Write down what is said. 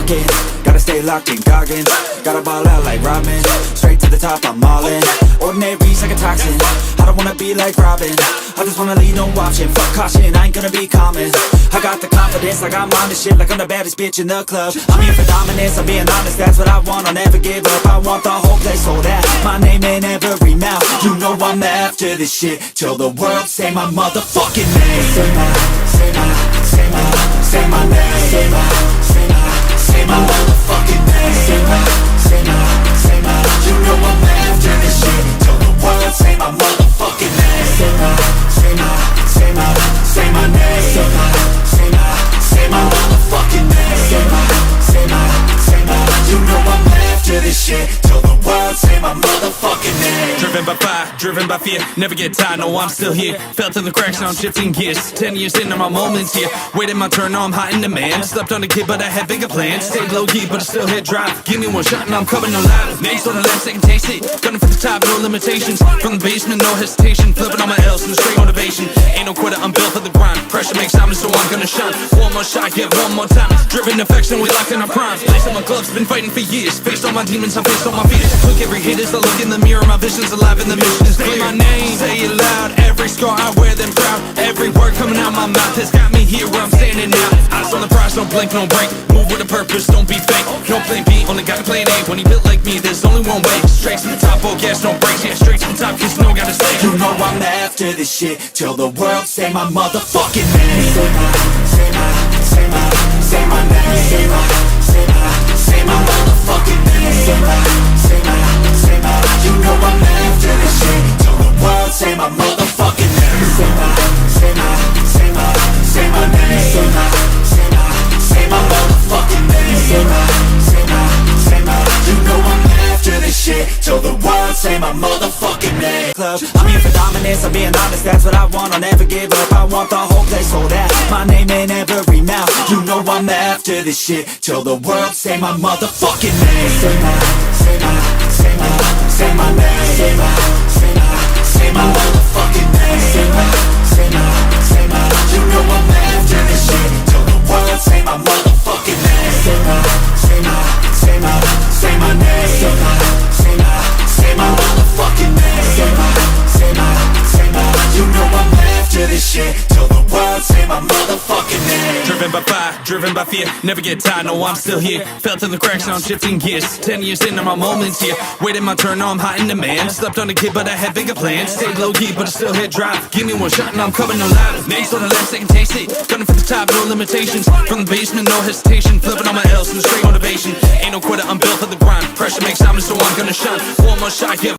talking. Gotta stay locked in Goggins. Gotta ball out like Rodman. Straight to the top, I'm all in. Ordinary's like a toxin. I don't wanna be like Robin. I just wanna leave no option. Fuck caution, I ain't gonna be common. I got the confidence like I'm on this shit, like I'm the baddest bitch in the club. I'm here for dominance, I'm being honest, that's what I want. I'll never give up, I want the whole place sold out. My name in every mouth. You know I'm after this shit till the world say my motherfucking name. Say my name. Say my motherfucking name. Say my. You know I'm after this shit till the world say my motherfucking name. Say my name. Say my motherfucking name. Say my. You know I'm after this shit till the world say my motherfucking name. Driven by fire, driven by fear, never get tired, no I'm still here. Felt in the cracks, now I'm shifting gears. 10 years into my moments here, waiting my turn, now I'm hot in demand. Slept on a kid but I had bigger plans. Stayed low key but I still hit drive. Give me one shot and I'm coming alive. Names on the left, second taste it. Gunning for the top, no limitations. From the basement, no hesitation. Flipping on my L's and straight motivation. Ain't no quitter, I'm built for the grind. Pressure makes diamonds, so I'm gonna shine. One more shot, yeah, one more time. Driven affection, we locked in our prime. Lace on my gloves, been fighting for years. Faced all my demons, I'm faced on my fears. Took every hit as I look in the mirror. My vision's alive and the mission is clear. Say my name, say it loud. Every scar I wear them proud. Every word coming out my mouth has got me here where I'm standing now. Eyes on the prize, don't blink, don't break. Move with a purpose, don't be fake. No plan B, only got a plan A. When he built like me, there's only one way. Straight to the top, oh gas, no brakes. Yeah, straight to the top, cause no gotta stay. You know I'm after this shit till the world say my motherfucking name. Say my name. Say my motherfucking name. Say my. You know I'm after this shit till the world say my motherfucking name. Say my name. Say my motherfucking name. Say my. You know I'm after this shit till the world say my motherfucking name. Club, I'm here for dominance, I'm being honest, that's what I want. I'll never give up, I want the whole place sold out. My name in every mouth. You know I'm after this shit till the world say my motherfucking name. Say my name. Say my motherfucking name. Say my. You know I'm after this shit till the world say my motherfucking name. Say my name. Say my motherfucking name. Say my. You know I'm after this shit till the world say my motherfucking name. Driven by fire, driven by fear, never get tired, no I'm still here. Felt in the cracks, now I'm shifting gears. 10 years into my moments here, waiting my turn, now I'm hot in demand. Slept on a kid but I had bigger plans. Stayed low key but I still hit drive. Give me one shot and I'm coming alive. Names on the left, second taste it. Gunning for the top, no limitations. From the basement, no hesitation. Flipping on my L's and straight motivation. Ain't no quitter, I'm built for the grind. Pressure makes diamonds, so I'm gonna shine. One more shot, yeah.